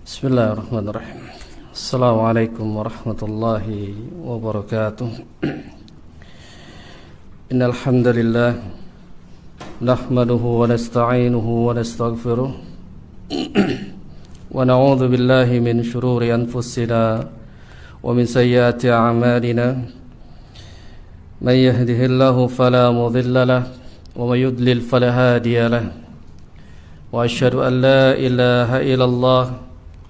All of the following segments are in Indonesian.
Bismillahirrahmanirrahim. Assalamualaikum warahmatullahi wabarakatuh. Innal hamdalillah nahmaduhu wa nasta'inuhu wa nastaghfiruh wa na'udzu billahi min shururi anfusina wa min sayyiati a'malina. Man yahdihillahu fala mudilla lahu wa may yudlil fala hadiya lahu. Wa asyhadu an la ilaha illallah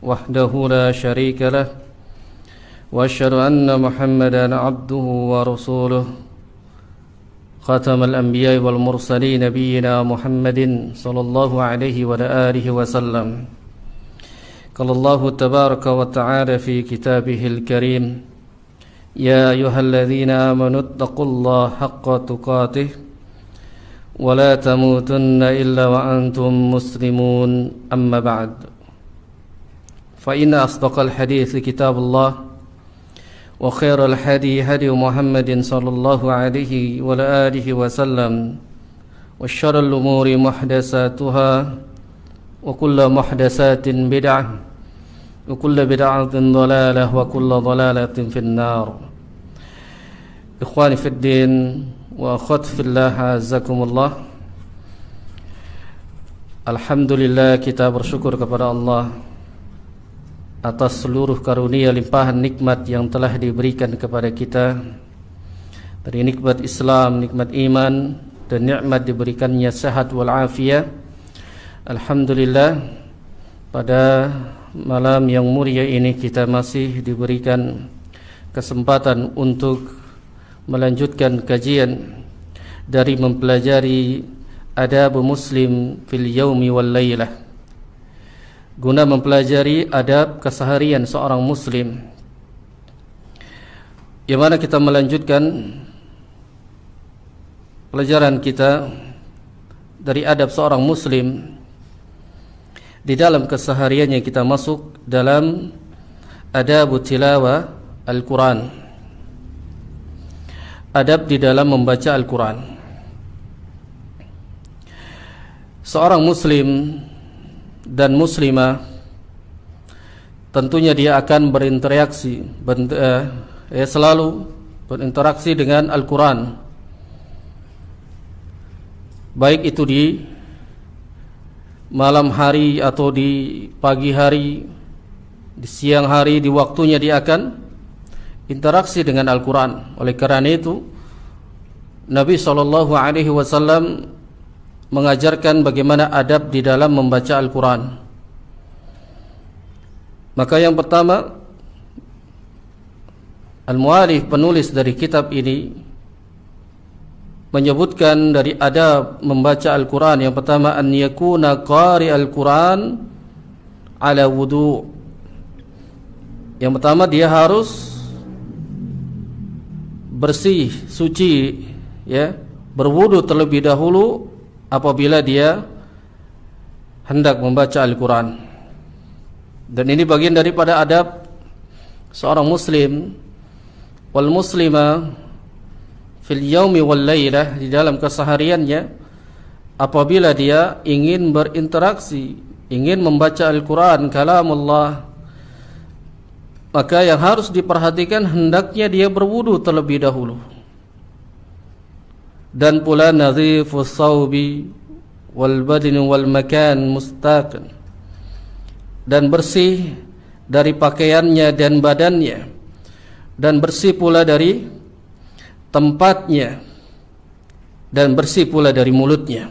وحده لا شريك له وأشهد أن محمدا عبده ورسوله خاتم الأنبياء والمرسلين نبينا محمد صلى الله عليه وعلى آله وسلم. قال الله تبارك وتعالى في كتابه الكريم يا أيها الذين آمنوا اتقوا الله حق تقاته ولا تموتن إلا وأنتم مسلمون. أما بعد، فإن أصدق الحديث كتاب الله وخير الهدي هدي محمد صلى الله عليه وعلى آله وسلم وشر الأمور محدثاتها وكل محدثات بدعة وكل بدعة ضلالة وكل ضلالة في النار. إخواني في الدين وأخواتي في الله أعزكم الله. Alhamdulillah, kita bersyukur kepada Allah atas seluruh karunia limpahan nikmat yang telah diberikan kepada kita, dari nikmat Islam, nikmat iman, dan nikmat diberikannya sehat wal afiyah. Alhamdulillah, pada malam yang mulia ini kita masih diberikan kesempatan untuk melanjutkan kajian dari mempelajari adab muslim fil yaumi wal lailah, guna mempelajari adab keseharian seorang muslim, yang mana kita melanjutkan pelajaran kita dari adab seorang muslim di dalam kesehariannya. Kita masuk dalam adab tilawah Al-Quran, adab di dalam membaca Al-Quran. Seorang muslim dan muslimah tentunya dia akan berinteraksi selalu berinteraksi dengan Al-Quran, baik itu di malam hari atau di pagi hari, di siang hari, di waktunya dia akan interaksi dengan Al-Quran. Oleh karena itu Nabi SAW mengajarkan bagaimana adab di dalam membaca Al-Quran. Maka yang pertama, al-mu'alif, penulis dari kitab ini, menyebutkan dari adab membaca Al-Quran. Yang pertama, an yakuna qari Al-Quran ala wudu'. Yang pertama, dia harus bersih, suci, ya, berwudu terlebih dahulu apabila dia hendak membaca Al-Quran. Dan ini bagian daripada adab seorang muslim wal muslimah fil yaumi wal lailah, di dalam kesehariannya. Apabila dia ingin berinteraksi, ingin membaca Al-Quran, kalamullah, maka yang harus diperhatikan hendaknya dia berwudu terlebih dahulu, dan pula nadhifus thawbi wal badni wal makan mustaqan, dan bersih dari pakaiannya dan badannya, dan bersih pula dari tempatnya, dan bersih pula dari mulutnya.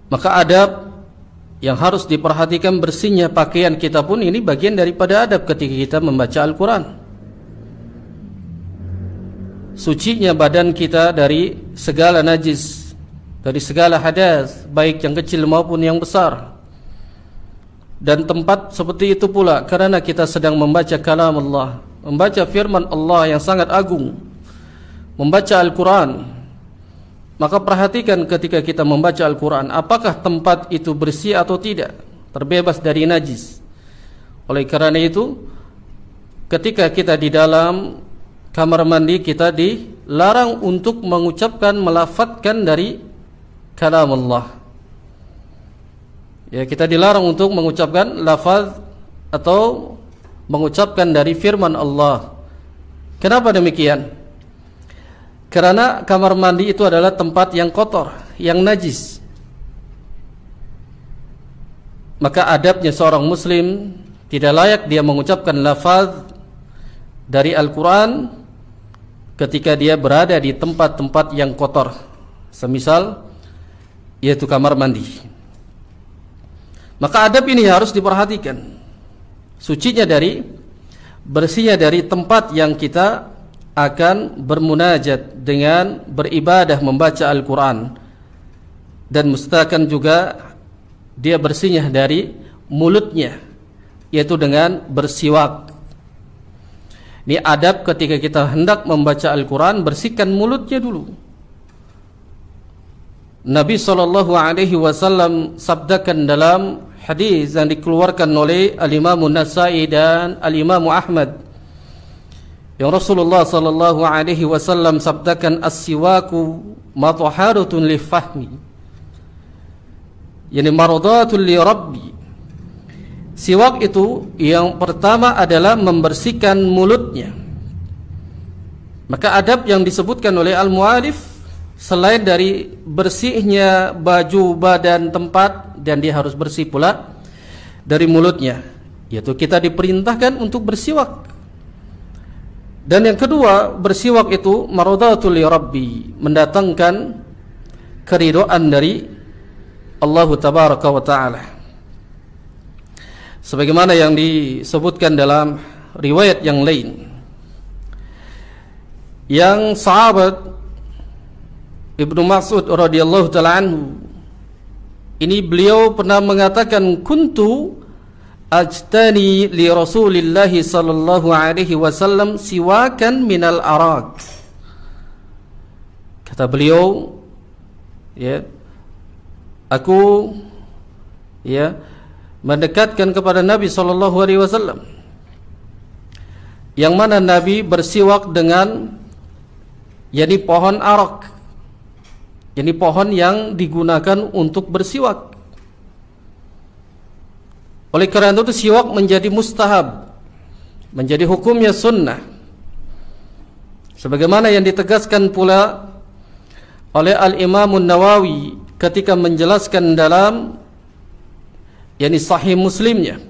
Maka adab yang harus diperhatikan, bersihnya pakaian kita pun ini bagian daripada adab ketika kita membaca Al-Quran. Sucinya badan kita dari segala najis, dari segala hadas, baik yang kecil maupun yang besar. Dan tempat seperti itu pula karena kita sedang membaca kalam Allah, membaca firman Allah yang sangat agung, membaca Al-Quran. Maka perhatikan ketika kita membaca Al-Quran, apakah tempat itu bersih atau tidak, terbebas dari najis. Oleh karena itu, ketika kita di dalam kamar mandi, kita dilarang untuk mengucapkan, melafadzkan dari kalam Allah. Ya, kita dilarang untuk mengucapkan lafaz atau mengucapkan dari firman Allah. Kenapa demikian? Karena kamar mandi itu adalah tempat yang kotor, yang najis. Maka adabnya seorang muslim tidak layak dia mengucapkan lafaz dari Al-Quran ketika dia berada di tempat-tempat yang kotor, semisal yaitu kamar mandi. Maka adab ini harus diperhatikan, sucinya dari, bersihnya dari tempat yang kita akan bermunajat dengan beribadah membaca Al-Quran, dan mustahakan juga dia bersihnya dari mulutnya, yaitu dengan bersiwak. Ini adab ketika kita hendak membaca Al-Quran, bersihkan mulutnya dulu. Nabi SAW sabdakan dalam hadis yang dikeluarkan oleh Al-Imam An-Nasai dan Al-Imam Ahmad, yang Rasulullah SAW sabdakan, as-siwaku mathaharatun li fahmi, yani maradatul li rabbi. Siwak itu yang pertama adalah membersihkan mulutnya. Maka adab yang disebutkan oleh al-mu'alif, selain dari bersihnya baju, badan, tempat, dan dia harus bersih pula dari mulutnya, yaitu kita diperintahkan untuk bersiwak. Dan yang kedua, bersiwak itu maradatul li rabbi, mendatangkan keridhaan dari Allah tabaraka wa ta'ala, sebagaimana yang disebutkan dalam riwayat yang lain, yang sahabat Ibnu Mas'ud radhiyallahu ta'ala anhu ini, beliau pernah mengatakan, kuntu ajtani li Rasulillah sallallahu alaihi wasallam siwakan minal arak. Kata beliau, ya, aku ya mendekatkan kepada Nabi sallallahu alaihi wasallam, yang mana Nabi bersiwak dengan yakni pohon arak, yakni pohon yang digunakan untuk bersiwak. Oleh karena itu siwak menjadi mustahab, menjadi hukumnya sunnah, sebagaimana yang ditegaskan pula oleh Al-Imam An-Nawawi ketika menjelaskan dalam yakni Sahih Muslimnya,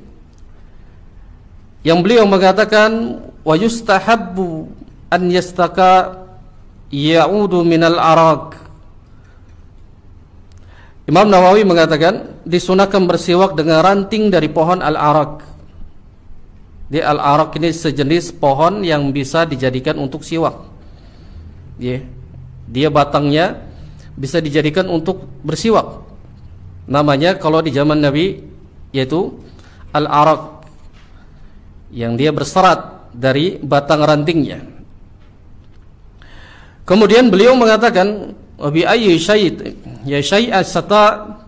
yang beliau mengatakan, wa yustahabbu an yastaka ya'udu minal arak. Imam Nawawi mengatakan disunahkan bersiwak dengan ranting dari pohon al-arak. Di al-arak ini sejenis pohon yang bisa dijadikan untuk siwak. Dia batangnya bisa dijadikan untuk bersiwak. Namanya kalau di zaman Nabi yaitu al-arak, yang dia berserat dari batang rantingnya. Kemudian beliau mengatakan, wa bi ayyi syai'in sata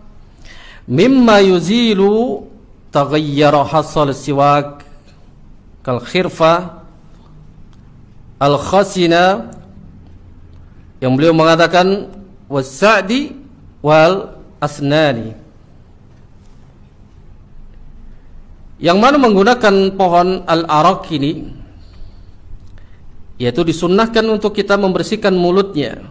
mimma yuzilu taghayyara hasal siwak kal khirfa al khasina, yang beliau mengatakan was-sa'di wal asnani, yang mana menggunakan pohon al-arak ini, yaitu disunnahkan untuk kita membersihkan mulutnya,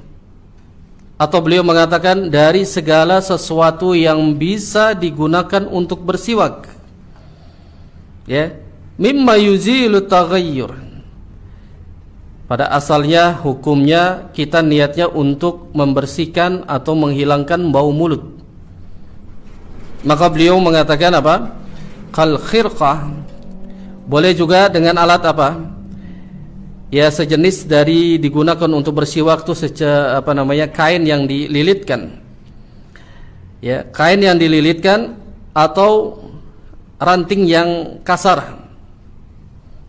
atau beliau mengatakan dari segala sesuatu yang bisa digunakan untuk bersiwak, ya, mimma yuzilu taghayyur. Pada asalnya hukumnya kita niatnya untuk membersihkan atau menghilangkan bau mulut. Maka beliau mengatakan apa? Kal khirqah, boleh juga dengan alat apa? Ya, sejenis dari digunakan untuk bersiwak itu kain yang dililitkan. Ya, kain yang dililitkan atau ranting yang kasar.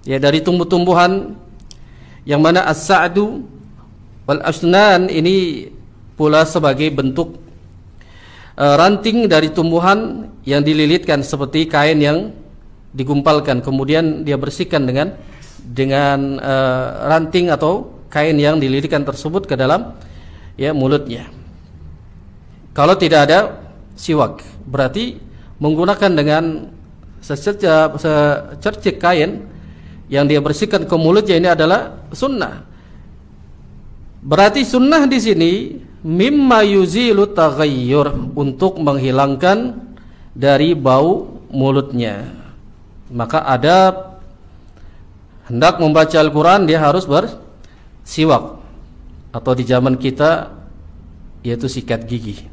Ya, dari tumbuh-tumbuhan, yang mana as-sa'du wal asnan ini pula sebagai bentuk ranting dari tumbuhan yang dililitkan seperti kain yang digumpalkan, kemudian dia bersihkan dengan ranting atau kain yang dililitkan tersebut ke dalam mulutnya. Kalau tidak ada siwak, berarti menggunakan dengan secercik kain yang dia bersihkan ke mulutnya, ini adalah sunnah. Berarti sunnah di sini mimma yuzilu taghayyur, untuk menghilangkan dari bau mulutnya. Maka adab hendak membaca Al-Quran dia harus bersiwak, atau di zaman kita yaitu sikat gigi,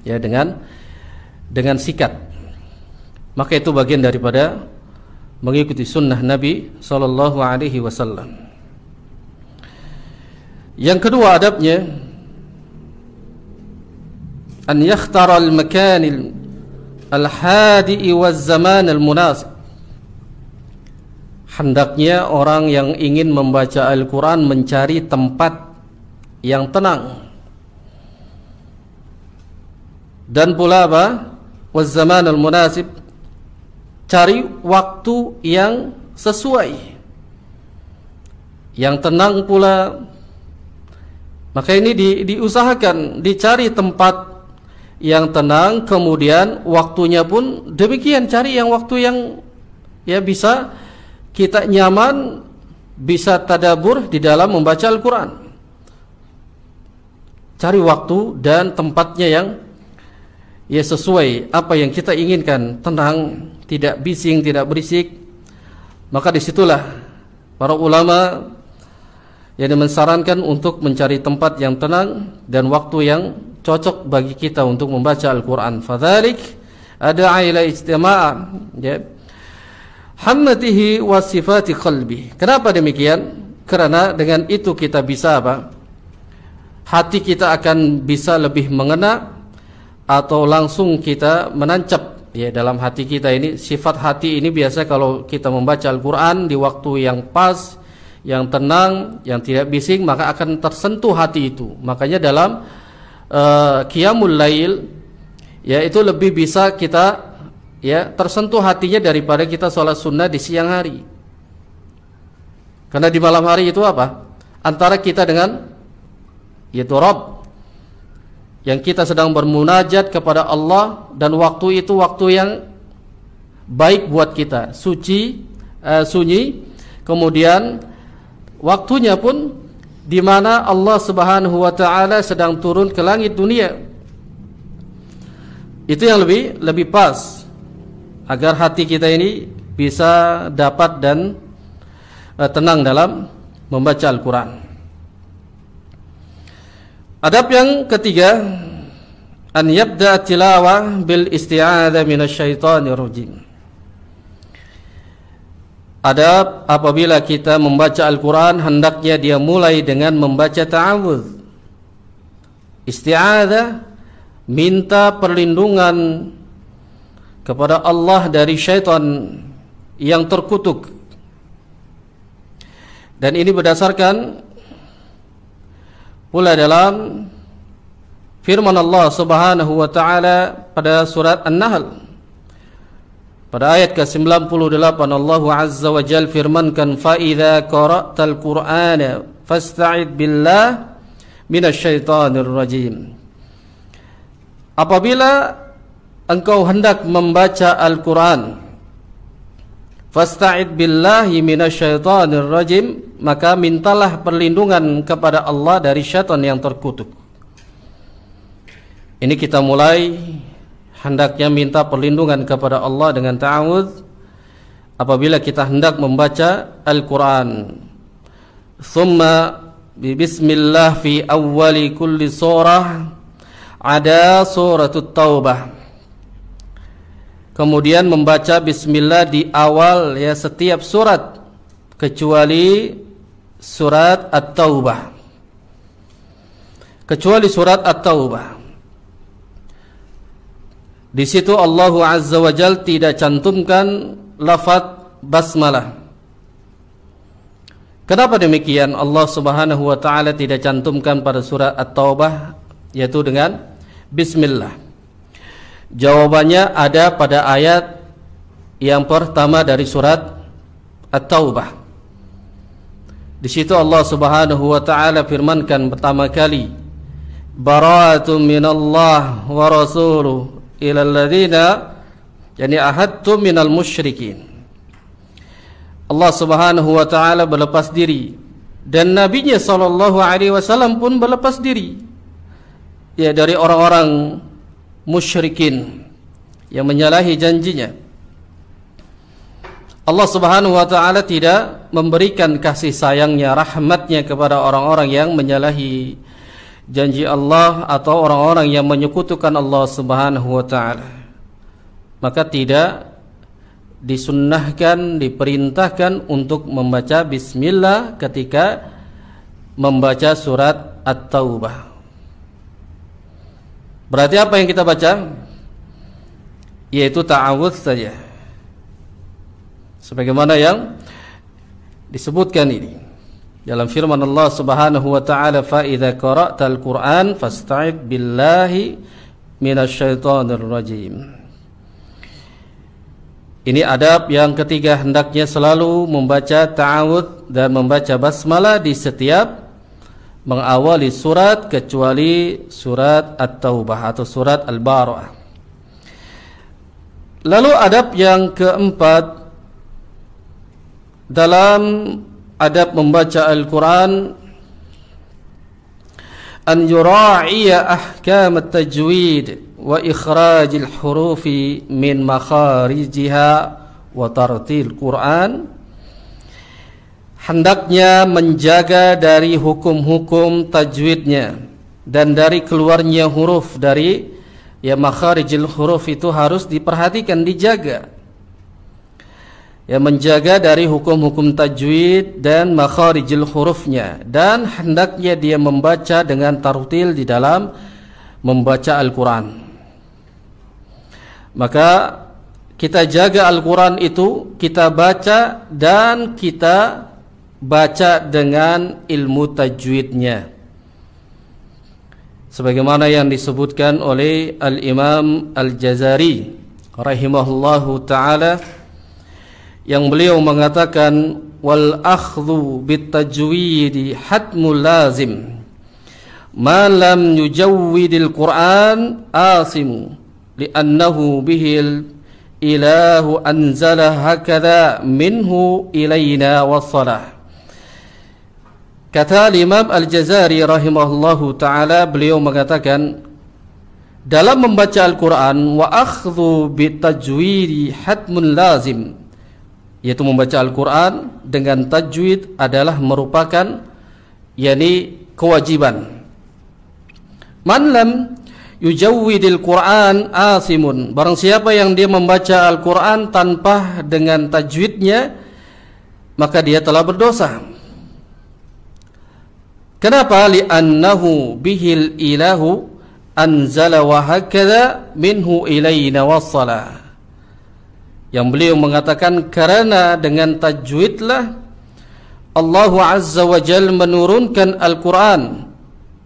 ya, dengan sikat. Maka itu bagian daripada mengikuti sunnah Nabi sallallahu alaihi wasallam. Yang kedua adabnya, an yakhtara al-makan al-hadi wa zaman al-munasib. Hendaknya orang yang ingin membaca Al-Quran mencari tempat yang tenang, dan pula apa? Wa zaman al-munasib, cari waktu yang sesuai, yang tenang pula. Maka ini diusahakan, dicari tempat yang tenang, kemudian waktunya pun demikian, cari yang waktu yang ya bisa kita nyaman, bisa tadabbur di dalam membaca Al-Quran. Cari waktu dan tempatnya yang ya sesuai apa yang kita inginkan, tenang, tidak bising, tidak berisik. Maka disitulah para ulama yang mensarankan untuk mencari tempat yang tenang dan waktu yang cocok bagi kita untuk membaca Al-Quran. Fadzalik ada ila ijtima'a, ya, hammatihi wa sifati qalbi. Kenapa demikian? Karena dengan itu kita bisa apa? Hati kita akan bisa lebih mengena, atau langsung kita menancap ya dalam hati kita ini. Sifat hati ini biasa kalau kita membaca Al-Quran di waktu yang pas, yang tenang, yang tidak bising, maka akan tersentuh hati itu. Makanya dalam qiyamul lail, ya, itu lebih bisa kita ya tersentuh hatinya daripada kita sholat sunnah di siang hari. Karena di malam hari itu apa? Antara kita dengan yaitu Rabb, yang kita sedang bermunajat kepada Allah, dan waktu itu waktu yang baik buat kita, suci, sunyi. Kemudian waktunya pun di mana Allah Subhanahu wa taala sedang turun ke langit dunia. Itu yang lebih pas, agar hati kita ini bisa dapat dan tenang dalam membaca Al-Quran. Adab yang ketiga, an yabda tilawah bil isti'adzah minasyaitonir rajim. Adab apabila kita membaca Al-Quran, hendaknya dia mulai dengan membaca ta'awudz. Isti'adzah, minta perlindungan kepada Allah dari syaitan yang terkutuk. Dan ini berdasarkan pula dalam firman Allah Subhanahu wa taala pada surat An-Nahl pada ayat ke-98. Allah Azza wa Jalla firmankan, fa idza qara'tal qur'ana fasta'id billah minasyaitonir rajim. Apabila engkau hendak membaca Al-Quran, fasta'id billahi minasyaitonir rajim, maka mintalah perlindungan kepada Allah dari syaitan yang terkutuk. Ini kita mulai hendaknya minta perlindungan kepada Allah dengan ta'awudz apabila kita hendak membaca Al-Quran. Thumma bismillah fi awwali kulli surah, ada suratul Taubah. Kemudian membaca bismillah di awal ya setiap surat kecuali surat At-Taubah. Kecuali surat At-Taubah. Di situ Allah Azza wa Jalla tidak cantumkan lafaz basmalah. Kenapa demikian? Allah Subhanahu wa taala tidak cantumkan pada surat At-Taubah yaitu dengan bismillah. Jawabannya ada pada ayat yang pertama dari surat At-Taubah. Di situ Allah Subhanahu wa taala firmankan pertama kali, bara'atun minallah wa rasuluhu ila alladziina Yani ahadtum minal musyrikin. Allah Subhanahu wa taala berlepas diri dan nabinya sallallahu alaihi wasallam pun berlepas diri ya dari orang-orang musyrikin yang menyalahi janjinya. Allah Subhanahu wa taala tidak memberikan kasih sayangnya, rahmatnya kepada orang-orang yang menyalahi janji Allah atau orang-orang yang menyekutukan Allah Subhanahu wa taala. Maka tidak disunnahkan, diperintahkan untuk membaca bismillah ketika membaca surat At-Taubah. Berarti apa yang kita baca? Yaitu ta'awudz saja. Sebagaimana yang disebutkan ini dalam firman Allah Subhanahu wa taala, fa idza qara'tal Qur'an fasta'id billahi minasyaitonir rajim. Ini adab yang ketiga, hendaknya selalu membaca ta'awudz dan membaca basmalah di setiap mengawali surat kecuali surat At-Taubah atau surat Al-Bara'ah. Lalu adab yang keempat dalam adab membaca Al-Quran, an yura'iya ahkam at-tajwid wa ikhrajil hurufi min makharijiha wa tartil Quran. Hendaknya menjaga dari hukum-hukum tajwidnya dan dari keluarnya huruf dari ya makharijil huruf itu harus diperhatikan, dijaga. Ya, menjaga dari hukum-hukum tajwid dan makharijil hurufnya, dan hendaknya dia membaca dengan tartil di dalam membaca Al-Quran. Maka kita jaga Al-Quran itu, kita baca dan kita baca dengan ilmu tajwidnya, sebagaimana yang disebutkan oleh Al-Imam Al-Jazari rahimahullahu ta'ala, yang beliau mengatakan wal akhdhu bit tajwidi hatmul lazim ma lam yujawwidil Qur'an asimu li'annahu bihil ilahu anzala hakadha minhu ilayna wassalah. Kata Imam Al-Jazari rahimahullahu ta'ala, beliau mengatakan dalam membaca Al-Quran wa akhdhu bit tajwidi hatmun lazim, yaitu membaca Al-Quran dengan tajwid adalah merupakan yakni kewajiban. Man lam yujawwidil Quran asimun, barang siapa yang dia membaca Al-Quran tanpa dengan tajwidnya, maka dia telah berdosa. Kenapa? Li'annahu bihil ilahu anzala wa hakadha minhu ilayna wassala. Yang beliau mengatakan karena dengan tajwidlah Allah Azza wa Jalla menurunkan Al-Quran,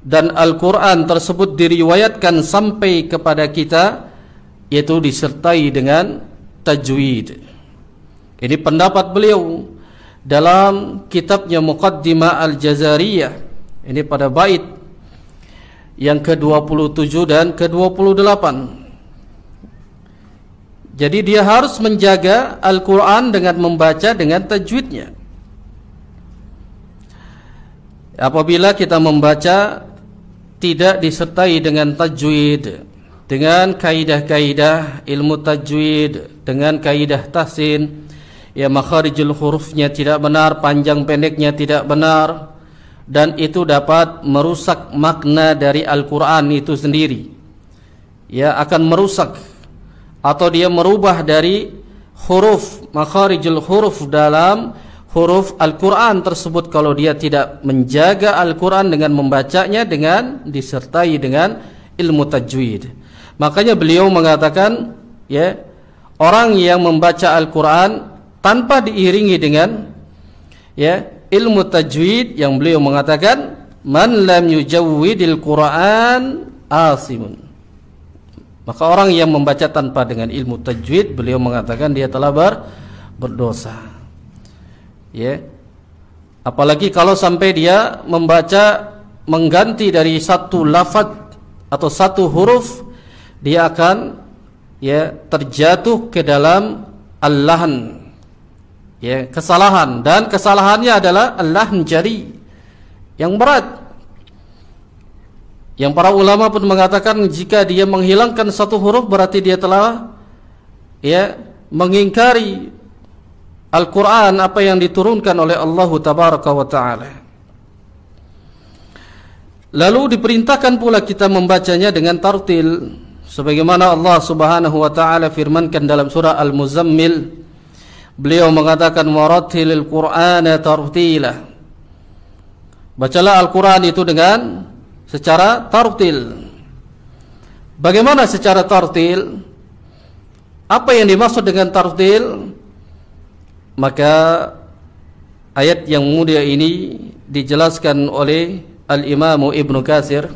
dan Al-Quran tersebut diriwayatkan sampai kepada kita, yaitu disertai dengan tajwid. Ini pendapat beliau dalam kitabnya Muqaddimah Al-Jazariyah, ini pada bait yang ke-27 dan ke-28. Jadi dia harus menjaga Al-Quran dengan membaca dengan tajwidnya. Apabila kita membaca tidak disertai dengan tajwid, dengan kaidah-kaidah ilmu tajwid, dengan kaidah tahsin, ya makharijul hurufnya tidak benar, panjang pendeknya tidak benar, dan itu dapat merusak makna dari Al-Quran itu sendiri. Ya, akan merusak atau dia merubah dari huruf, makharijul huruf dalam huruf Al-Quran tersebut kalau dia tidak menjaga Al-Quran dengan membacanya dengan disertai dengan ilmu tajwid. Makanya beliau mengatakan, ya, orang yang membaca Al-Quran tanpa diiringi dengan ya ilmu tajwid, yang beliau mengatakan man lam yujawwidil Quran asimun, maka orang yang membaca tanpa dengan ilmu tajwid, beliau mengatakan dia telah berdosa. Ya. Apalagi kalau sampai dia membaca mengganti dari satu lafaz atau satu huruf, dia akan ya terjatuh ke dalam al-lahn, ya kesalahan, dan kesalahannya adalah al-lahn jari yang berat. Yang para ulama pun mengatakan jika dia menghilangkan satu huruf berarti dia telah ya mengingkari Al-Quran, apa yang diturunkan oleh Allah Tabaraka wa Ta'ala. Lalu diperintahkan pula kita membacanya dengan tartil, sebagaimana Allah Subhanahu wa Ta'ala firmankan dalam surah Al-Muzammil. Beliau mengatakan warattilil Qur'ana tartila. Bacalah Al-Quran itu dengan secara tartil. Bagaimana secara tartil? Apa yang dimaksud dengan tartil? Maka ayat yang mulia ini dijelaskan oleh Al-Imam Ibnu Katsir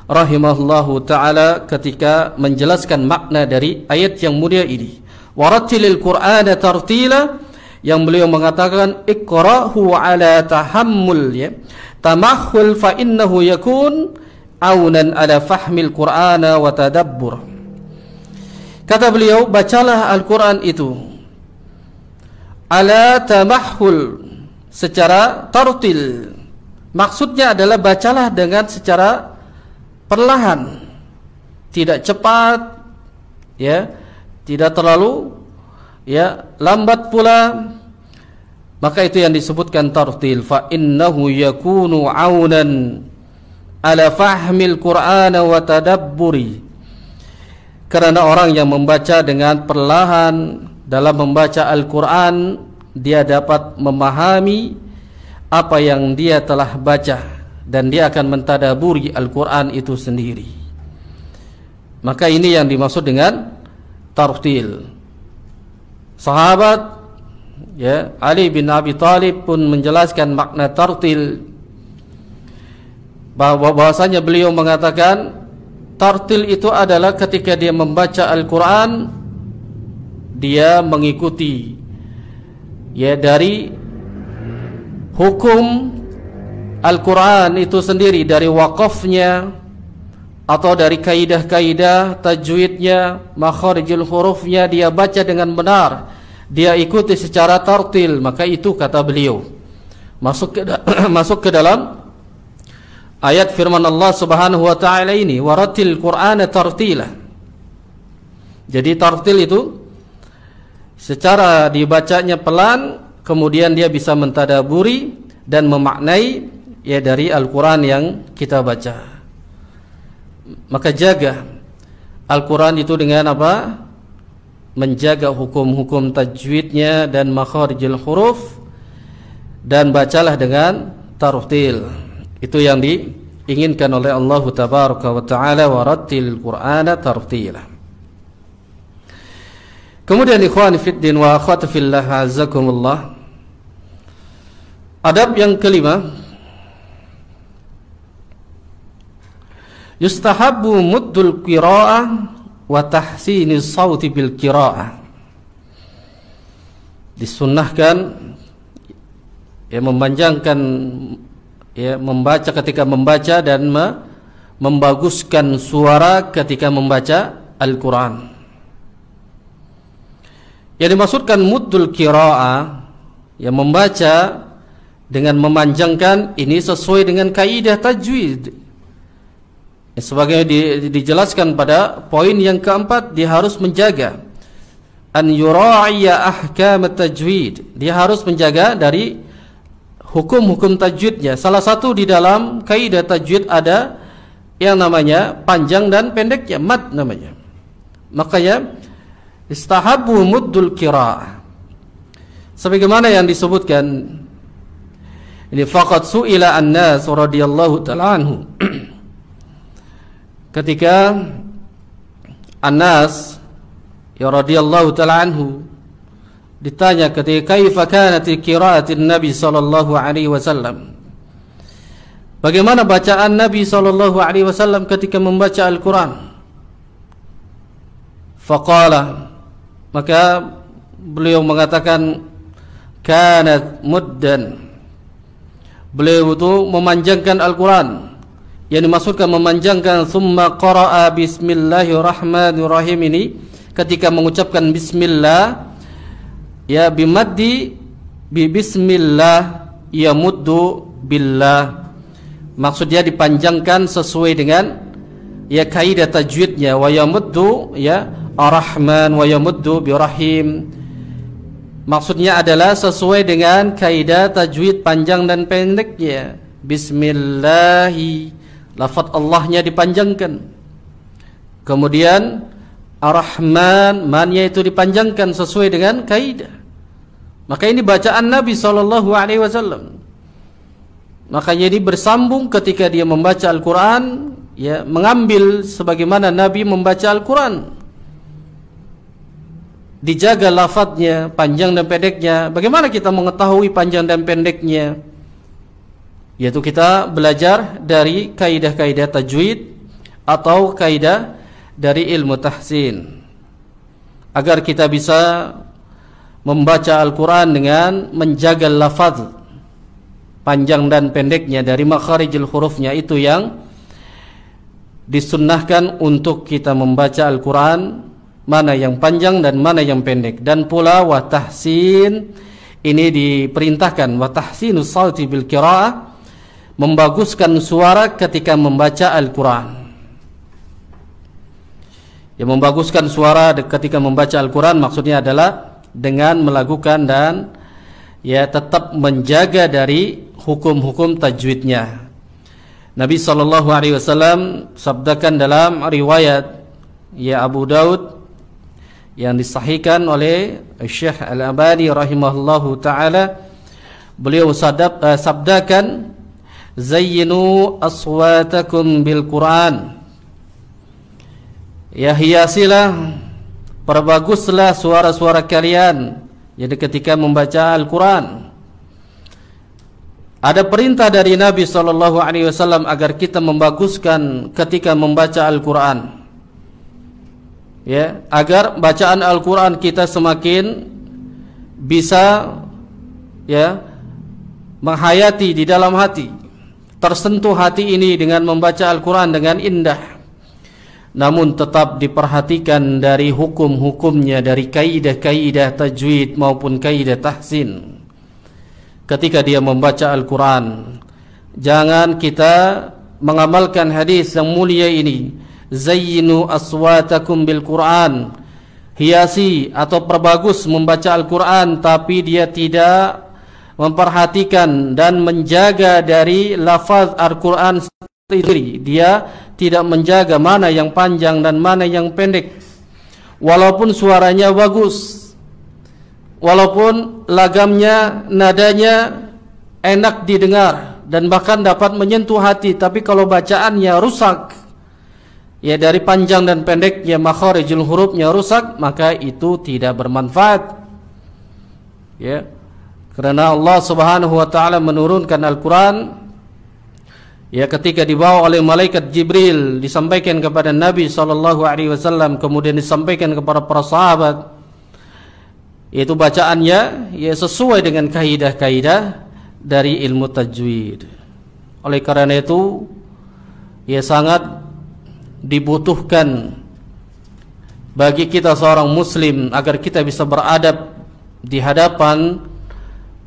rahimahullahu ta'ala ketika menjelaskan makna dari ayat yang mulia ini. Warattilil Qur'ana tartila, yang beliau mengatakan iqra'hu ala tahammul, ya tamahhul fa innahu yakun aunan ala fahmil Qur'ana wa tadabbur. Kata beliau, bacalah Al-Quran itu ala tamahhul, secara tartil. Maksudnya adalah bacalah dengan secara perlahan, tidak cepat, ya, tidak terlalu ya lambat pula. Maka itu yang disebutkan tartil. Fa innahu yakunu aunan ala fahmil Qur'ana wa tadabburi. Karena orang yang membaca dengan perlahan dalam membaca Al-Quran, dia dapat memahami apa yang dia telah baca, dan dia akan mentadaburi Al-Quran itu sendiri. Maka ini yang dimaksud dengan tartil. Sahabat ya Ali bin Abi Thalib pun menjelaskan makna tartil, bahwasanya beliau mengatakan tartil itu adalah ketika dia membaca Al-Quran, dia mengikuti ya dari hukum Al-Quran itu sendiri, dari waqafnya atau dari kaidah-kaidah tajwidnya, makharijul hurufnya, dia baca dengan benar, dia ikuti secara tartil. Maka itu kata beliau masuk ke dalam ayat firman Allah Subhanahu wa Ta'ala ini, warattil Qur'ana tartila. Jadi tartil itu secara dibacanya pelan, kemudian dia bisa mentadaburi dan memaknai ya dari Al-Quran yang kita baca. Maka jaga Al-Quran itu dengan apa? Menjaga hukum-hukum tajwidnya dan makharijul huruf, dan bacalah dengan tartil. Itu yang diinginkan oleh Allah Tabaraka wa Ta'ala, warattil Qur'ana tartila. Kemudian ikhwan fiddin wa akhwat fillah azzakumullah, adab yang kelima, yustahabbu muddul qira'ah wa tahsinis sauti bil qira'ah. Disunnahkan ya memanjangkan ya membaca ketika membaca, dan membaguskan suara ketika membaca Al-Quran. Yang dimaksudkan muddul qira'ah, yang membaca dengan memanjangkan, ini sesuai dengan kaidah tajwid. Sebagai dijelaskan pada poin yang keempat, dia harus menjaga an yura'iya ahkam tajwid. Dia harus menjaga dari hukum-hukum tajwidnya. Salah satu di dalam kaidah tajwid ada yang namanya panjang dan pendeknya, mad namanya. Makanya istahabbu muddul qira'ah, sebagaimana yang disebutkan ini, faqad su'ila an-nas radhiyallahu ta'ala anhu. Ketika An-Nas ya radhiyallahu ta'ala anhu ditanya ketika kaifa kanat qira'atin Nabi sallallahu alaihi wasallam, bagaimana bacaan Nabi sallallahu alaihi wasallam ketika membaca Al-Quran. Faqala, maka beliau mengatakan kanat muddan, beliau itu memanjangkan Al-Quran. Yang dimaksudkan memanjangkan summa qara'a bismillahirrahmanirrahim ini ketika mengucapkan bismillah, ya bimaddi bi bismillah yamuddu billah. Maksudnya dipanjangkan sesuai dengan ya kaidah tajwidnya, wa yamuddu ya ar-rahman wa yamuddu bi rahim. Maksudnya adalah sesuai dengan kaidah tajwid panjang dan pendeknya. Bismillahi, lafaz Allahnya dipanjangkan. Kemudian ar-rahman, mannya itu dipanjangkan sesuai dengan kaidah. Maka ini bacaan Nabi SAW. Makanya ini bersambung ketika dia membaca Al-Quran, ya mengambil sebagaimana Nabi membaca Al-Quran. Dijaga lafadznya, panjang dan pendeknya. Bagaimana kita mengetahui panjang dan pendeknya? Yaitu kita belajar dari kaidah-kaidah tajwid atau kaidah dari ilmu tahsin, agar kita bisa membaca Al-Quran dengan menjaga lafaz panjang dan pendeknya dari makharijul hurufnya. Itu yang disunnahkan untuk kita membaca Al-Quran, mana yang panjang dan mana yang pendek. Dan pula wa tahsin, ini diperintahkan wa tahsinus sauti bil qiraah, membaguskan suara ketika membaca Al-Quran. Ya, membaguskan suara ketika membaca Al-Quran maksudnya adalah dengan melakukan dan ya tetap menjaga dari hukum-hukum tajwidnya. Nabi SAW sabdakan dalam riwayat ya Abu Daud yang disahihkan oleh Syekh Al-Albani rahimahullahu ta'ala, beliau sabdakan, zayyinu aswatakum bil Quran, ya hiasilah, perbaguslah suara-suara kalian jadi ketika membaca Al-Quran. Ada perintah dari Nabi SAW agar kita membaguskan ketika membaca Al-Quran, ya, agar bacaan Al-Quran kita semakin bisa ya menghayati di dalam hati, tersentuh hati ini dengan membaca Al-Quran dengan indah. Namun tetap diperhatikan dari hukum-hukumnya, dari kaidah-kaidah tajwid maupun kaidah tahsin ketika dia membaca Al-Quran. Jangan kita mengamalkan hadis yang mulia ini, zayyinu aswatakum bil Quran, hiasi atau perbagus membaca Al-Quran, tapi dia tidak memperhatikan dan menjaga dari lafaz Al-Quran sendiri. Dia tidak menjaga mana yang panjang dan mana yang pendek. Walaupun suaranya bagus, walaupun lagamnya, nadanya enak didengar dan bahkan dapat menyentuh hati, tapi kalau bacaannya rusak, ya dari panjang dan pendeknya, makharijul hurufnya rusak, maka itu tidak bermanfaat. Ya, karena Allah Subhanahu wa taala menurunkan Al-Quran ya ketika dibawa oleh malaikat Jibril, disampaikan kepada Nabi SAW, kemudian disampaikan kepada para sahabat. Yaitu bacaannya ya sesuai dengan kaidah-kaidah dari ilmu tajwid. Oleh karena itu ya sangat dibutuhkan bagi kita seorang muslim agar kita bisa beradab di hadapan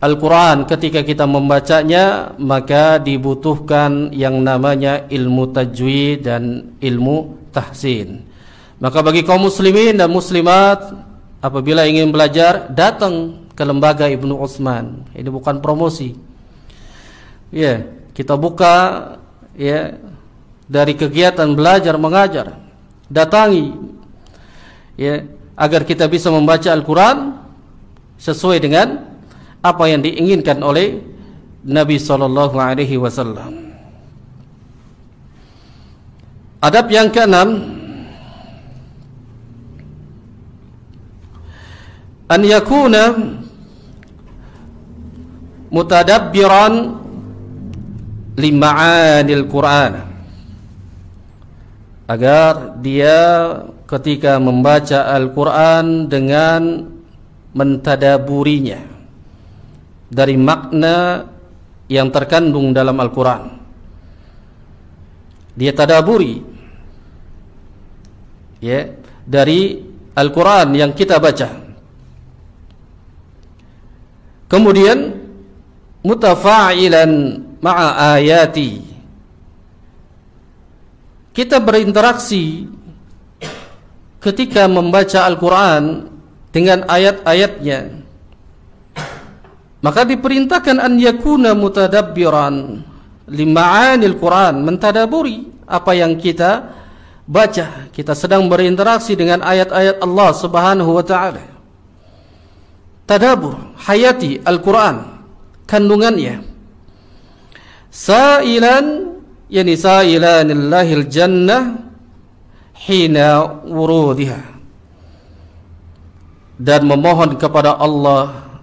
Al-Quran ketika kita membacanya, maka dibutuhkan yang namanya ilmu tajwid dan ilmu tahsin. Maka bagi kaum muslimin dan muslimat, apabila ingin belajar, datang ke lembaga Ibnu Utsman. Ini bukan promosi. Ya, kita buka ya dari kegiatan belajar mengajar. Datangi ya agar kita bisa membaca Al-Quran sesuai dengan apa yang diinginkan oleh Nabi SAW. Adab yang keenam, an yakuna mutadabbiran lima'anil Quran, agar dia ketika membaca Al-Quran dengan mentadaburinya dari makna yang terkandung dalam Al-Quran. Dia tadaburi ya dari Al-Quran yang kita baca. Kemudian mutafa'ilan ma'a ayati, kita berinteraksi ketika membaca Al-Quran dengan ayat-ayatnya. Maka diperintahkan an yakuna mutadabbiran lima'anil Quran, mentadaburi apa yang kita baca. Kita sedang berinteraksi dengan ayat-ayat Allah Subhanahu wa taala. Tadabur, hayati Al-Quran, kandungannya. Sa'ilan, yani sa'ilanillahil jannah hina wurudiha, dan memohon kepada Allah,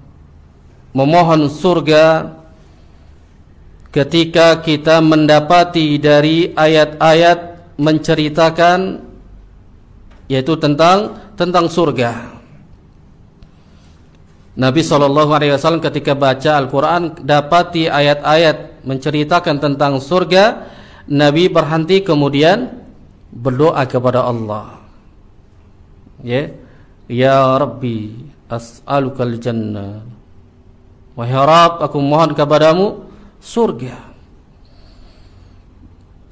memohon surga ketika kita mendapati dari ayat-ayat menceritakan, yaitu tentang surga. Nabi SAW ketika baca Al-Quran dapati ayat-ayat menceritakan tentang surga, Nabi berhenti kemudian berdoa kepada Allah. Ya Rabbi as'alukal jannah, wahai Rabb, aku mohon kepadamu surga.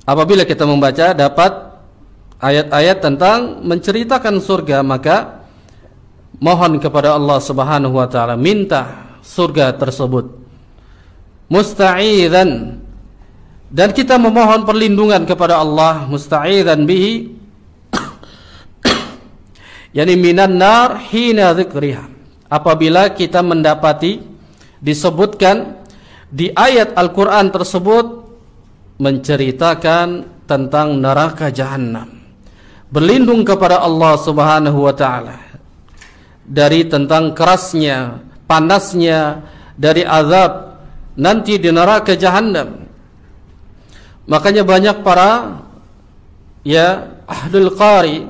Apabila kita membaca dapat ayat-ayat tentang menceritakan surga, maka mohon kepada Allah Subhanahu wa taala, minta surga tersebut. Musta'idzan, dan kita memohon perlindungan kepada Allah, musta'idzan bihi yani minan nar hina dzikriha, apabila kita mendapati disebutkan di ayat Al-Quran tersebut menceritakan tentang neraka jahanam. Berlindung kepada Allah Subhanahu wa taala dari tentang kerasnya, panasnya dari azab nanti di neraka jahanam. Makanya banyak para ahlul qari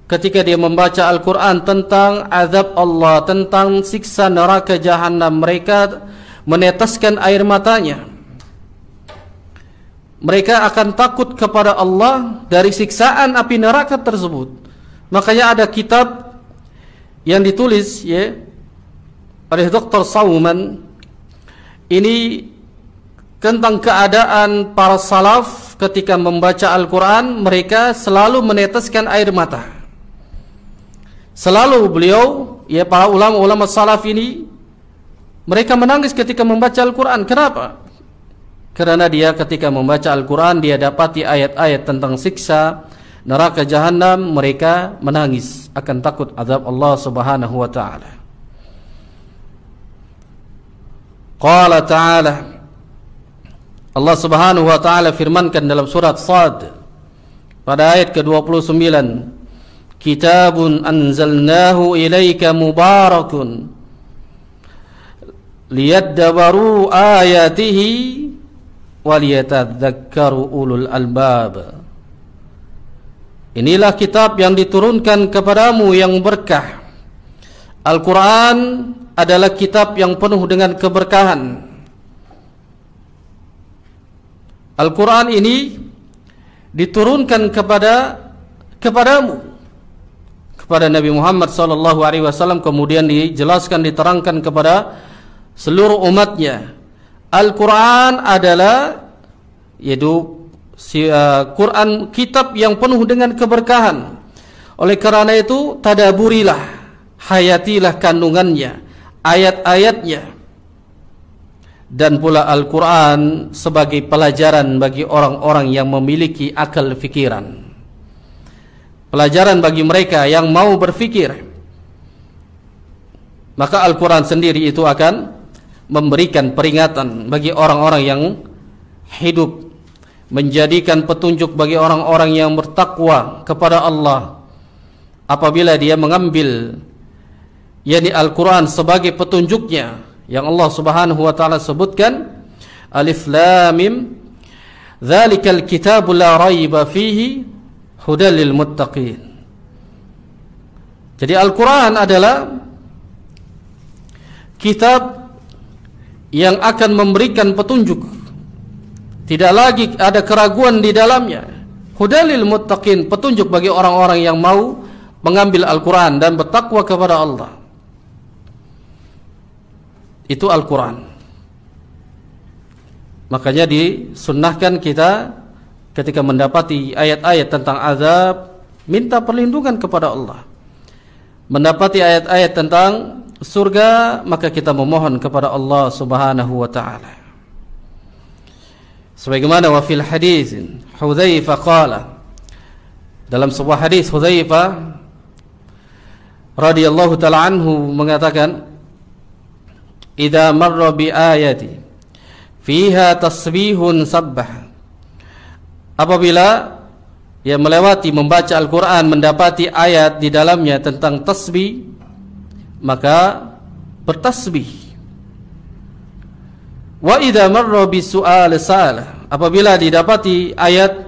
ketika dia membaca Al-Quran tentang azab Allah, tentang siksa neraka jahanam, mereka meneteskan air matanya. Mereka akan takut kepada Allah dari siksaan api neraka tersebut. Makanya ada kitab yang ditulis oleh Dr. Sauman ini tentang keadaan para salaf ketika membaca Al-Quran, mereka selalu meneteskan air mata. Selalu beliau, para ulama-ulama salaf ini, mereka menangis ketika membaca Al-Quran. Kenapa? Karena dia ketika membaca Al-Quran, dia dapati ayat-ayat tentang siksa neraka jahanam, mereka menangis akan takut azab Allah Subhanahu wa taala. Qala ta'ala, Allah Subhanahu wa taala firmankan dalam surat Sad pada ayat ke-29, Kitabun anzalnahu ilaika mubarakun liyaddabaru ayatihi waliyatadzakkaru ulul albab. Inilah kitab yang diturunkan kepadamu yang berkah. Al-Quran adalah kitab yang penuh dengan keberkahan. Al-Quran ini diturunkan kepadamu, kepada Nabi Muhammad SAW, kemudian dijelaskan, diterangkan kepada seluruh umatnya. Al-Quran adalah Quran, kitab yang penuh dengan keberkahan. Oleh karena itu, tadaburilah, hayatilah kandungannya, ayat-ayatnya. Dan pula Al-Quran sebagai pelajaran bagi orang-orang yang memiliki akal fikiran, pelajaran bagi mereka yang mau berfikir. Maka Al-Quran sendiri itu akan memberikan peringatan bagi orang-orang yang hidup, menjadikan petunjuk bagi orang-orang yang bertakwa kepada Allah. Apabila dia mengambil Al-Quran sebagai petunjuknya, yang Allah Subhanahu wa taala sebutkan, Alif Lam Mim, dzalikal kitabu la raiba fihi hudal lil muttaqin. Jadi Al-Quran adalah kitab yang akan memberikan petunjuk, tidak lagi ada keraguan di dalamnya. Hudal lil muttaqin, petunjuk bagi orang-orang yang mau mengambil Al-Quran dan bertakwa kepada Allah. Itu Al-Quran. Makanya disunnahkan kita ketika mendapati ayat-ayat tentang azab, minta perlindungan kepada Allah. Mendapati ayat-ayat tentang surga, maka kita memohon kepada Allah Subhanahu wa ta'ala. Sebagaimana wa fil hadis Hudzaifah qala, dalam sebuah hadis Hudzaifah radhiyallahu ta'ala anhu mengatakan, idza marra bi ayati fiha tasbihun sabbah, apabila ia melewati membaca Al-Quran, mendapati ayat di dalamnya tentang tasbih, maka bertasbih. Wa idza marra bi su'al salah, apabila didapati ayat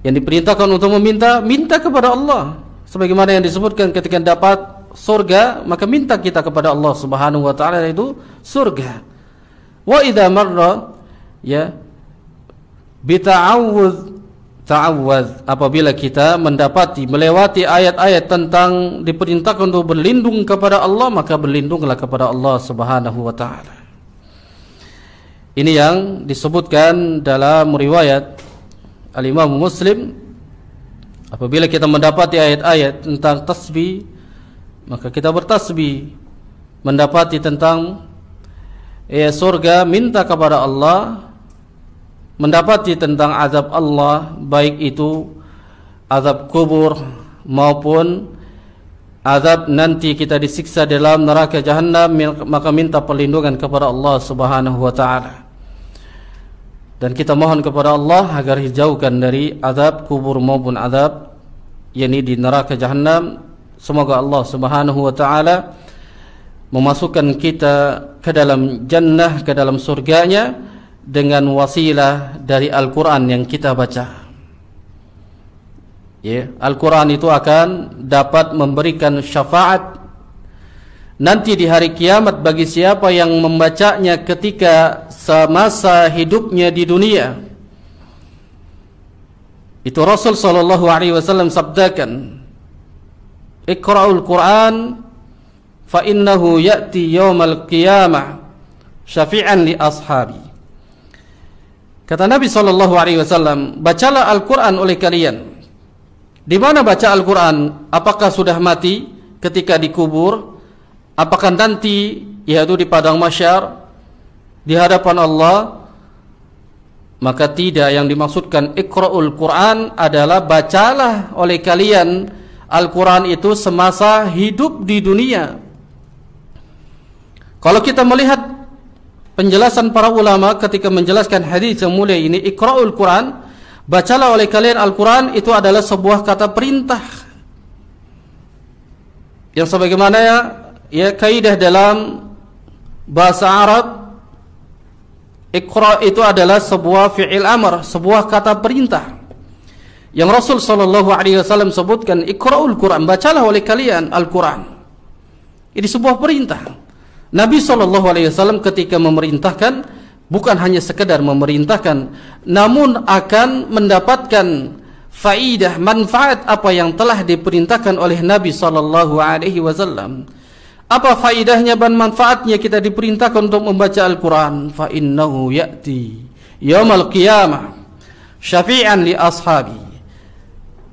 yang diperintahkan untuk minta kepada Allah, sebagaimana yang disebutkan ketika dapat surga, maka minta kita kepada Allah Subhanahu wa ta'ala, itu surga. Wa idza marra bi ta'awudz, apabila kita melewati ayat-ayat tentang diperintahkan untuk berlindung kepada Allah, maka berlindunglah kepada Allah Subhanahu wa ta'ala. Ini yang disebutkan dalam riwayat Al-Imam Muslim. Apabila kita mendapati ayat-ayat tentang tasbih, maka kita bertasbih. Mendapati tentang surga, minta kepada Allah. Mendapati tentang azab Allah, baik itu azab kubur maupun azab nanti kita disiksa dalam neraka Jahannam, maka minta perlindungan kepada Allah Subhanahu wa ta'ala. Dan kita mohon kepada Allah agar dijauhkan dari azab kubur maupun azab yakni di neraka Jahannam. Semoga Allah Subhanahu wa ta'ala memasukkan kita ke dalam jannah, ke dalam surganya, dengan wasilah dari Al-Quran yang kita baca. Al-Quran itu akan dapat memberikan syafaat nanti di hari kiamat bagi siapa yang membacanya ketika semasa hidupnya di dunia. Itu Rasul sallallahu alaihi wasallam sabdakan, Iqra'ul Quran fa innahu ya'ti yaumal qiyamah syafi'an li ashabi. Kata Nabi sallallahu alaihi wasallam, bacalah Al-Quran oleh kalian. Di mana baca Al-Quran? Apakah sudah mati ketika dikubur? Apakah nanti yaitu di padang mahsyar di hadapan Allah? Maka tidak, yang dimaksudkan Iqra'ul Quran adalah bacalah oleh kalian Al-Quran itu semasa hidup di dunia. Kalau kita melihat penjelasan para ulama ketika menjelaskan hadis yang mulia ini, Iqra'ul Quran, bacalah oleh kalian Al-Quran, itu adalah sebuah kata perintah yang sebagaimana kaidah dalam bahasa Arab, Iqra itu adalah sebuah fi'il amr, sebuah kata perintah yang Rasul sallallahu alaihi wasallam sebutkan, Iqra'ul Quran, bacalah oleh kalian Al-Quran. Ini sebuah perintah. Nabi sallallahu alaihi wasallam ketika memerintahkan, bukan hanya sekedar memerintahkan, namun akan mendapatkan faidah, manfaat apa yang telah diperintahkan oleh Nabi sallallahu alaihi wasallam. Apa faidahnya dan manfaatnya kita diperintahkan untuk membaca Al-Quran? Fa innahu ya'ti yaumal qiyamah syafi'an li ashabi.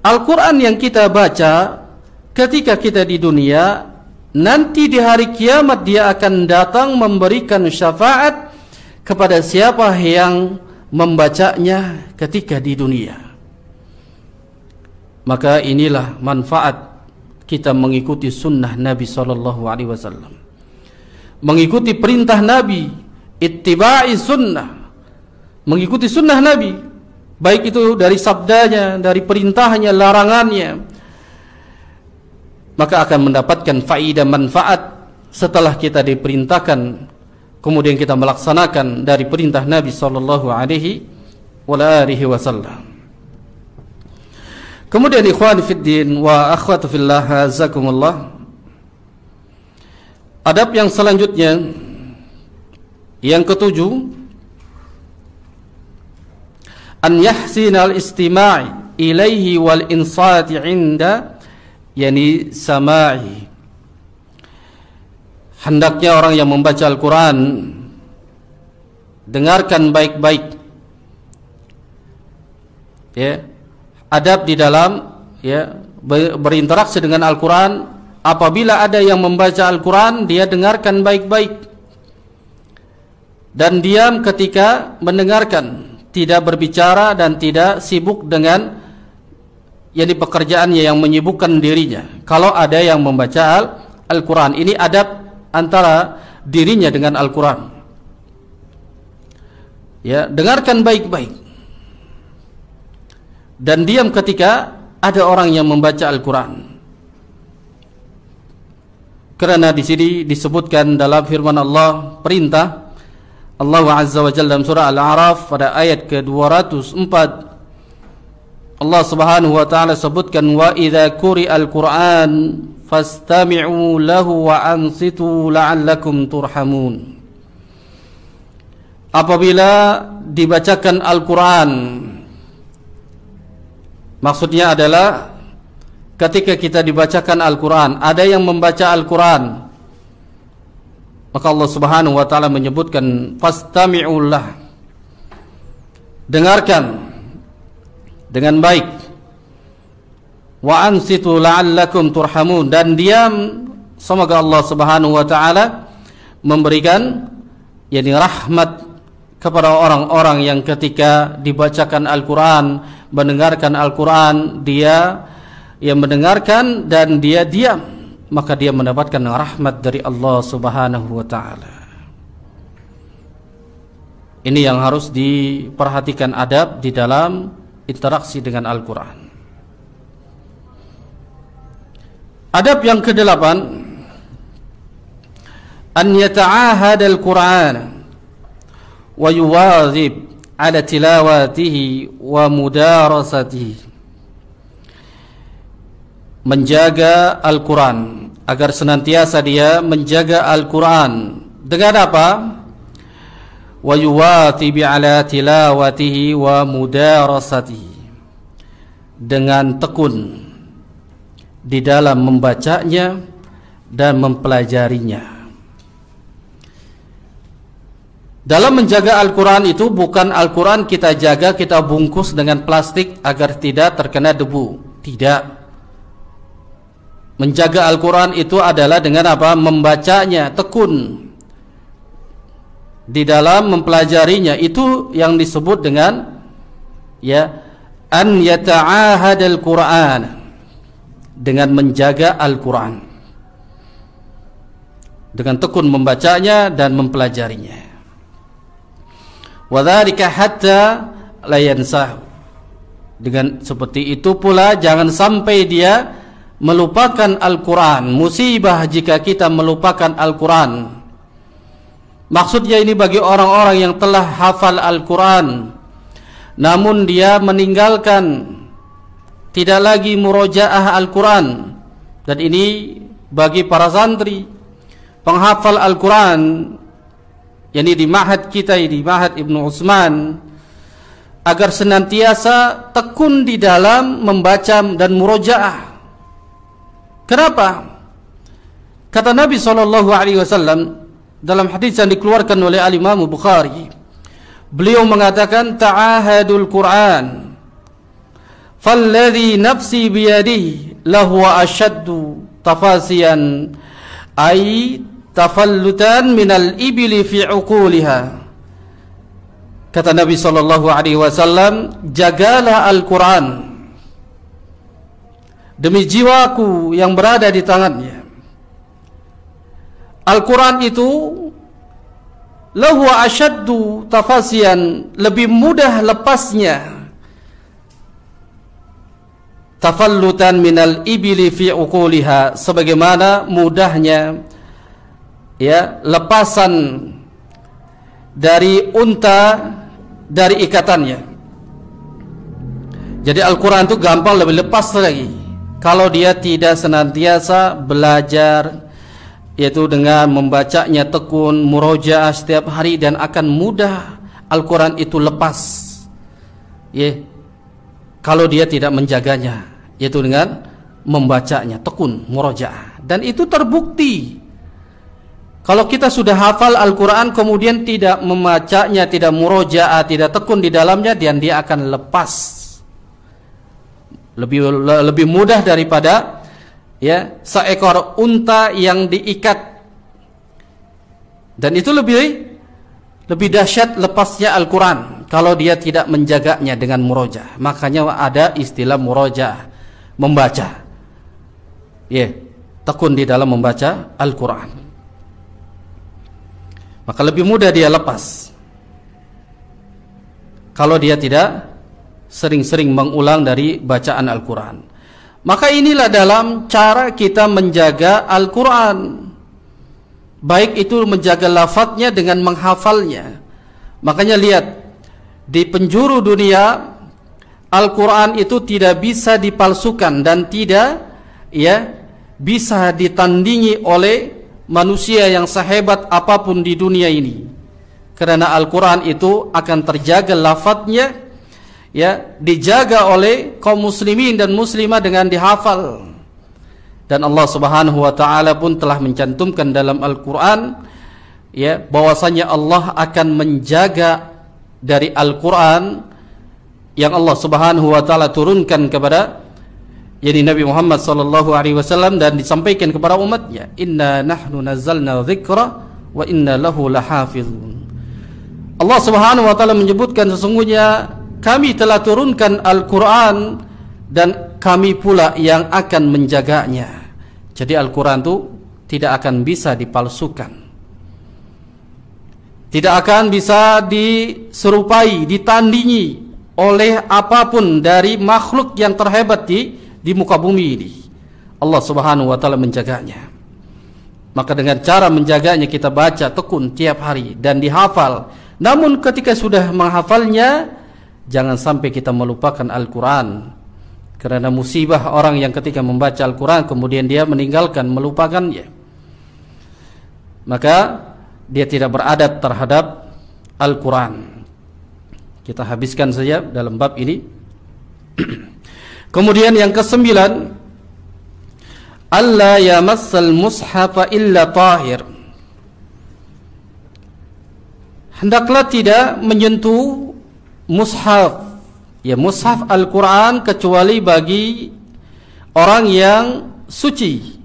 Al-Quran yang kita baca ketika kita di dunia, nanti di hari kiamat dia akan datang memberikan syafaat kepada siapa yang membacanya ketika di dunia. Maka inilah manfaat kita mengikuti sunnah Nabi sallallahu alaihi wasallam, mengikuti perintah Nabi, ittiba'i sunnah, mengikuti sunnah Nabi, baik itu dari sabdanya, dari perintahnya, larangannya, maka akan mendapatkan faidah, manfaat setelah kita diperintahkan, kemudian kita melaksanakan dari perintah Nabi sallallahu alaihi wasallam. Kemudian ikhwan fiddin wa akhwatu fillah, azakumullah, adab yang selanjutnya yang ketujuh, an yahsina al-istima'i ilaihi wal insati 'inda yakni sama'i. Hendaknya orang yang membaca Al-Quran dengarkan baik-baik, ya, adab di dalam, ya, berinteraksi dengan Al-Quran. Apabila ada yang membaca Al-Quran, dia dengarkan baik-baik dan diam ketika mendengarkan, tidak berbicara dan tidak sibuk dengan pekerjaannya yang menyibukkan dirinya. Kalau ada yang membaca Al-Quran, ini adab antara dirinya dengan Al-Quran. Ya, dengarkan baik-baik dan diam ketika ada orang yang membaca Al-Quran. Karena di sini disebutkan dalam firman Allah, perintah Allah Azza wa Jalla dalam surah Al-A'raf pada ayat ke-204, Allah Subhanahu wa taala sebutkan, wa idza quri'al Qur'an fastami'u lahu wa ansitu la'allakum turhamun. Apabila dibacakan Al-Quran, maksudnya adalah ketika kita dibacakan Al-Quran, ada yang membaca Al-Quran, maka Allah Subhanahu wa taala menyebutkan fastami'u lah, dengarkan dengan baik, wa ansitu la'allakum turhamun, dan diam, semoga Allah Subhanahu wa taala memberikan rahmat kepada orang-orang yang ketika dibacakan Al-Quran, mendengarkan Al-Quran, dia yang mendengarkan dan dia diam, maka dia mendapatkan rahmat dari Allah Subhanahu wa taala. Ini yang harus diperhatikan, adab di dalam interaksi dengan Al-Quran. Adab yang ke-8, an yata'ahad al-Quran wa yuwazib ala tilawatihi wa mudarasatihi. Menjaga Al-Quran, agar senantiasa dia menjaga Al-Quran dengan apa? Wa yuwazib ala tilawatihi wa mudarasatihi, dengan tekun di dalam membacanya dan mempelajarinya. Dalam menjaga Al-Quran itu bukan Al-Quran kita jaga, kita bungkus dengan plastik agar tidak terkena debu. Tidak. Menjaga Al-Quran itu adalah dengan apa? Membacanya, tekun di dalam mempelajarinya. Itu yang disebut dengan an yata'ahad al-Quran, dengan menjaga Al-Quran, dengan tekun membacanya dan mempelajarinya. Wadzalika hatta la yansahu, dengan seperti itu pula jangan sampai dia melupakan Al-Quran. Musibah jika kita melupakan Al-Quran. Maksudnya ini bagi orang-orang yang telah hafal Al-Quran namun dia meninggalkan, tidak lagi murojaah Al-Quran. Dan ini bagi para santri penghafal Al-Quran, yakni di ma'had kita, di ma'had Ibnu Utsman, agar senantiasa tekun di dalam membaca dan murojaah. Kenapa? Kata Nabi SAW dalam hadis yang dikeluarkan oleh Al-Imam Bukhari, beliau mengatakan, ta'ahadul Quran falladhi nafsi biyadihi lahu ashaddu tafasiyan ay tafallutan minal ibili fi uquliha. Kata Nabi SAW, jagalah Al-Quran demi jiwaku yang berada di tangannya. Al-Quran itu lahu ashaddu tafasiyan, lebih mudah lepasnya, tafallutan minal ibili fi uquliha, sebagaimana mudahnya lepasan dari unta dari ikatannya. Jadi Al-Quran itu gampang lebih lepas lagi kalau dia tidak senantiasa belajar, yaitu dengan membacanya tekun, murojaah setiap hari, dan akan mudah Al-Quran itu lepas kalau dia tidak menjaganya, yaitu dengan membacanya, tekun murojaah. Dan itu terbukti. Kalau kita sudah hafal Al-Quran kemudian tidak membacanya, tidak murojaah, tidak tekun di dalamnya, dan dia akan lepas. Lebih mudah daripada ya seekor unta yang diikat. Dan itu lebih dahsyat lepasnya Al-Quran kalau dia tidak menjaganya dengan murojaah. Makanya ada istilah murojaah, membaca. Tekun di dalam membaca Al-Quran. Maka lebih mudah dia lepas kalau dia tidak sering-sering mengulang dari bacaan Al-Quran. Maka inilah dalam cara kita menjaga Al-Quran, baik itu menjaga lafadznya dengan menghafalnya. Makanya lihat, di penjuru dunia Al-Quran itu tidak bisa dipalsukan dan tidak bisa ditandingi oleh manusia yang sehebat apapun di dunia ini. Karena Al-Quran itu akan terjaga lafadznya, dijaga oleh kaum muslimin dan muslimah dengan dihafal. Dan Allah Subhanahu wa taala pun telah mencantumkan dalam Al-Quran bahwasanya Allah akan menjaga dari Al-Quran yang Allah Subhanahu wa taala turunkan kepada Nabi Muhammad sallallahu alaihi wasallam dan disampaikan kepada umatnya. Inna nahnu nazzalna dzikra wa inna lahu lahafizun. Allah Subhanahu wa taala menyebutkan sesungguhnya kami telah turunkan Al-Quran dan kami pula yang akan menjaganya. Jadi Al-Quran itu tidak akan bisa dipalsukan, tidak akan bisa diserupai, ditandingi oleh apapun dari makhluk yang terhebat di muka bumi ini. Allah Subhanahu wa taala menjaganya. Maka dengan cara menjaganya kita baca tekun tiap hari dan dihafal. Namun ketika sudah menghafalnya, jangan sampai kita melupakan Al-Quran. Karena musibah orang yang ketika membaca Al-Quran kemudian dia meninggalkan, melupakannya, maka dia tidak beradab terhadap Al-Quran. Kita habiskan saja dalam bab ini. Kemudian yang ke-9, alla yamassal mushafa illa tahir. Hendaklah tidak menyentuh mushaf, mushaf Al-Quran kecuali bagi orang yang suci.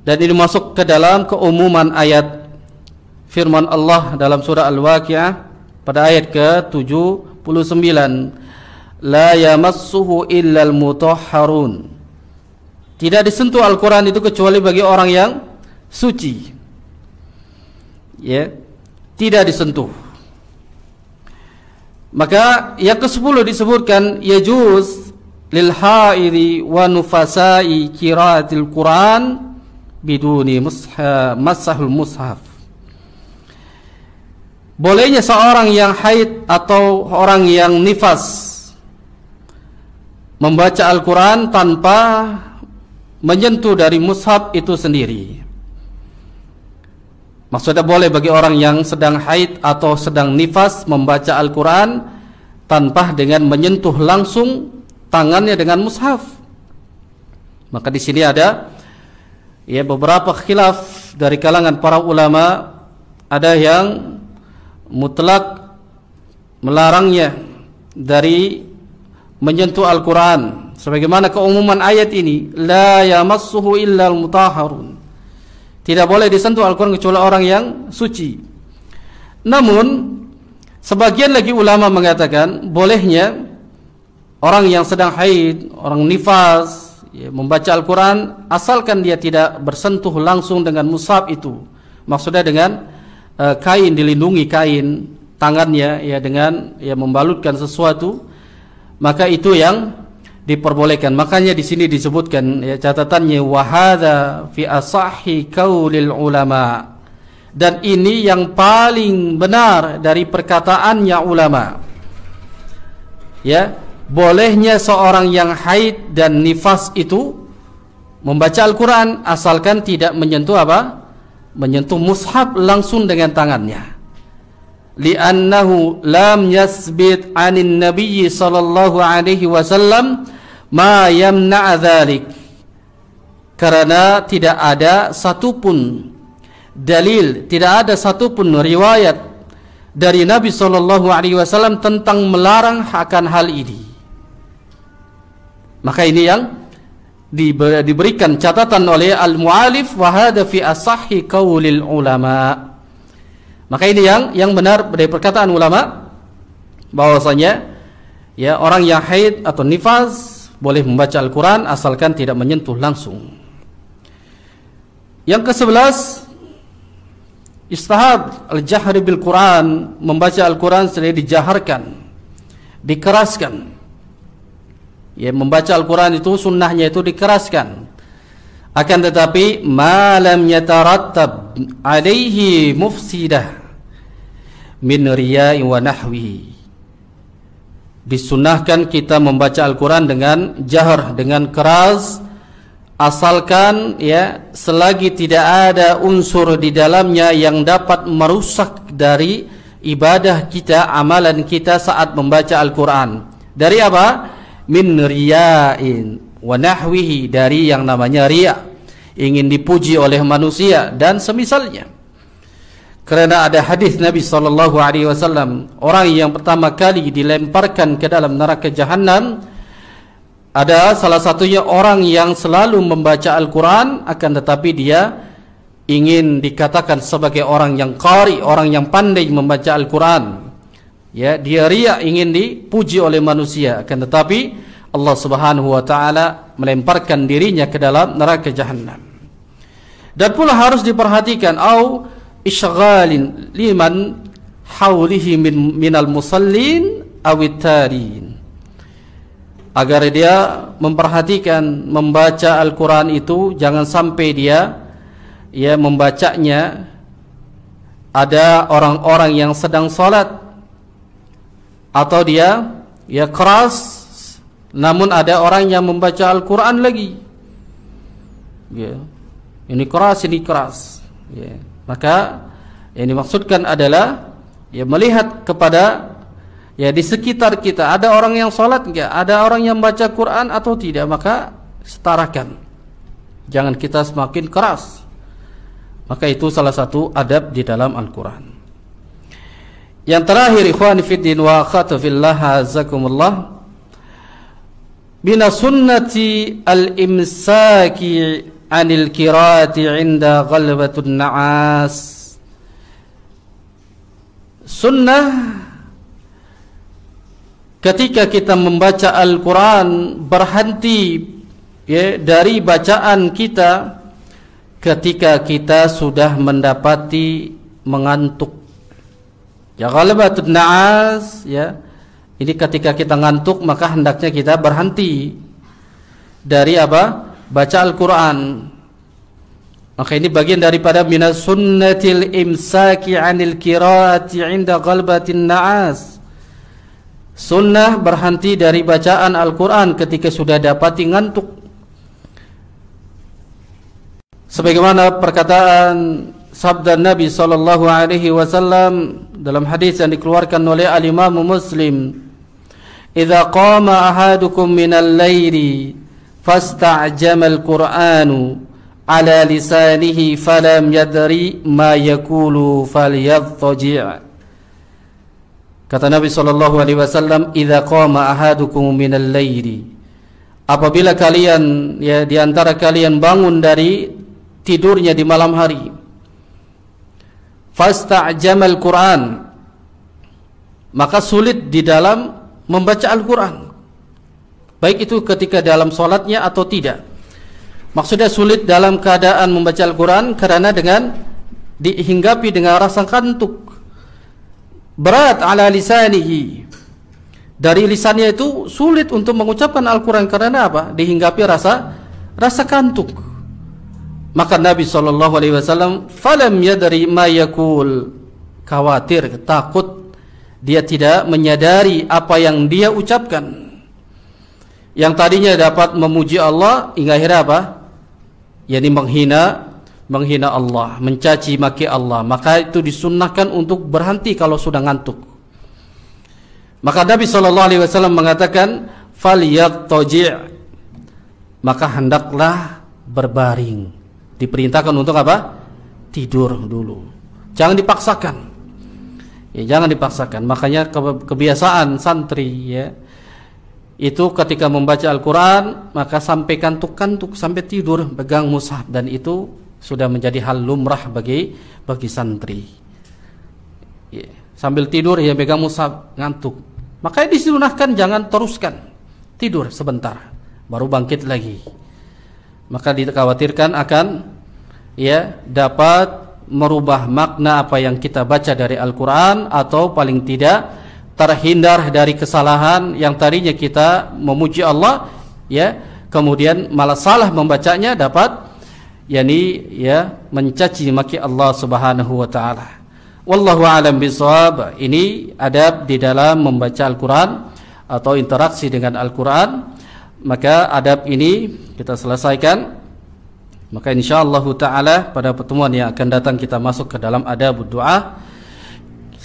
Dan ini masuk ke dalam keumuman ayat firman Allah dalam surah Al-Waqi'ah pada ayat ke-79, la yamassuhu illal mutahharun. Tidak disentuh Al-Quran itu kecuali bagi orang yang suci. Tidak disentuh. Maka yang ke-10 disebutkan yajuz lil hairi wa nufasai qiraatil Quran biduni massahul mushaf. Bolehnya seorang yang haid atau orang yang nifas membaca Al-Quran tanpa menyentuh dari mushaf itu sendiri. Maksudnya boleh bagi orang yang sedang haid atau sedang nifas membaca Al-Quran tanpa dengan menyentuh langsung tangannya dengan mushaf. Maka di sini ada beberapa khilaf dari kalangan para ulama. Ada yang mutlak melarangnya dari menyentuh Al-Quran, sebagaimana keumuman ayat ini, la yamassuhu illal mutahharun. Tidak boleh disentuh Al-Quran kecuali orang yang suci. Namun sebagian lagi ulama mengatakan bolehnya orang yang sedang haid, orang nifas membaca Al-Quran asalkan dia tidak bersentuh langsung dengan mushaf itu. Maksudnya dengan kain, dilindungi kain tangannya dengan membalutkan sesuatu, maka itu yang diperbolehkan. Makanya di sini disebutkan catatannya wahada fi asahi qaulil ulama, dan ini yang paling benar dari perkataannya ulama. Bolehnya seorang yang haid dan nifas itu membaca Al-Quran asalkan tidak menyentuh menyentuh mushaf langsung dengan tangannya. Li'annahu lam yasbit 'anin nabiyyi sallallahu alaihi wasallam ma yamna' dzalik, karena tidak ada satupun dalil, tidak ada satupun riwayat dari Nabi sallallahu alaihi wasallam tentang melarang akan hal ini. Maka ini yang diberikan catatan oleh al-mu'alif, wa hadha fi asahhi qaulil ulama. Maka ini yang benar dari perkataan ulama, bahwasanya ya orang yang haid atau nifas boleh membaca Al-Quran asalkan tidak menyentuh langsung. Yang ke-11, istihab al-jahri bil Quran, membaca Al-Quran setelah dijaharkan, dikeraskan. Ya, membaca Al-Quran itu sunnahnya itu dikeraskan. Akan tetapi malam yatarattab alaihi mufsidah min riya'i wa nahwi, disunnahkan kita membaca Al-Quran dengan jahar, dengan keras, asalkan ya selagi tidak ada unsur di dalamnya yang dapat merusak dari ibadah kita, amalan kita saat membaca Al-Quran. Dari apa? Min riya'in wa nahwihi, dari yang namanya riya, ingin dipuji oleh manusia dan semisalnya. Karena ada hadis Nabi sallallahu alaihi wasallam, orang yang pertama kali dilemparkan ke dalam neraka jahanam, ada salah satunya orang yang selalu membaca Al-Quran, akan tetapi dia ingin dikatakan sebagai orang yang qari, orang yang pandai membaca Al-Quran. Ya, dia riya, ingin dipuji oleh manusia, akan tetapi Allah Subhanahu wa taala melemparkan dirinya ke dalam neraka jahanam. Dan pula harus diperhatikan au isyghalin liman haulihi minal musallin awittarin, agar dia memperhatikan membaca Al-Quran itu jangan sampai dia membacanya ada orang-orang yang sedang salat, atau dia keras namun ada orang yang membaca Al-Quran lagi. Ya. Ini keras. Ya. Maka yang dimaksudkan adalah melihat kepada di sekitar kita, ada orang yang salat enggak, ada orang yang baca Quran atau tidak, maka setarakan. Jangan kita semakin keras. Maka itu salah satu adab di dalam Al-Quran. Yang terakhir, ikhwani fiddin wa akhwati fillah, azakumullah, bina sunnati al-imsaki anil qiraati 'inda ghalbatun na'as. Sunnah ketika kita membaca Al-Quran, berhenti dari bacaan kita ketika kita sudah mendapati mengantuk. Ya, ghalabatun na'as, ini ketika kita ngantuk, maka hendaknya kita berhenti dari apa? Baca Al-Quran. Maka ini bagian daripada minas sunnatil imsaki 'anil qiraati 'inda ghalbatin na'as. Sunnah berhenti dari bacaan Al-Quran ketika sudah dapati ngantuk. Sebagaimana perkataan sabda Nabi sallallahu alaihi wasallam dalam hadis yang dikeluarkan oleh al-Imam Muslim, "Idza qama ahadukum minal laili fasta'jama al-Qur'anu ala lisanihi falam yadri ma yaqulu falyattaji'." Kata Nabi sallallahu alaihi wasallam, "Idza qama ahadukum minal laili," apabila kalian di antara kalian bangun dari tidurnya di malam hari, fasta'jamal Quran, maka sulit di dalam membaca Al-Quran, baik itu ketika dalam sholatnya atau tidak. Maksudnya sulit dalam keadaan membaca Al-Quran karena dengan dihinggapi dengan rasa kantuk, berat ala lisanihi, dari lisannya itu sulit untuk mengucapkan Al-Quran karena apa? Dihinggapi rasa kantuk. Maka Nabi SAW falam yadri ma yakul, khawatir, takut dia tidak menyadari apa yang dia ucapkan. Yang tadinya dapat memuji Allah, hingga akhirnya apa? Yani menghina Allah, mencaci maki Allah. Maka itu disunnahkan untuk berhenti kalau sudah ngantuk. Maka Nabi SAW mengatakan falyattaji', maka hendaklah berbaring. Diperintahkan untuk apa? Tidur dulu. Jangan dipaksakan. Ya, jangan dipaksakan. Makanya kebiasaan santri ya, itu ketika membaca Al-Quran maka sampai kantuk-kantuk, sampai tidur pegang mushaf, dan itu sudah menjadi hal lumrah bagi santri ya. Sambil tidur ya pegang mushaf, ngantuk, makanya disunahkan jangan teruskan, tidur sebentar baru bangkit lagi. Maka dikhawatirkan akan ya dapat merubah makna apa yang kita baca dari Al-Quran, atau paling tidak terhindar dari kesalahan yang tadinya kita memuji Allah ya, kemudian malah salah membacanya, dapat yakni ya mencaci maki Allah Subhanahu wa taala. Wallahu a'lam bishawab. Ini adab di dalam membaca Al-Qur'an atau interaksi dengan Al-Qur'an. Maka adab ini kita selesaikan. Maka insyaallah taala pada pertemuan yang akan datang kita masuk ke dalam adab doa.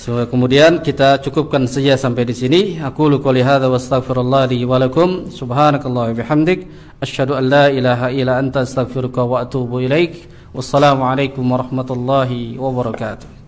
Kemudian kita cukupkan saja sampai di sini. Aku qouli hadza wa astaghfirullah li wa lakum. Subhanakallah wa bihamdik asyhadu an la ilaha illa anta astaghfiruka wa atubu ilaik. Wassalamu alaikum warahmatullahi wabarakatuh.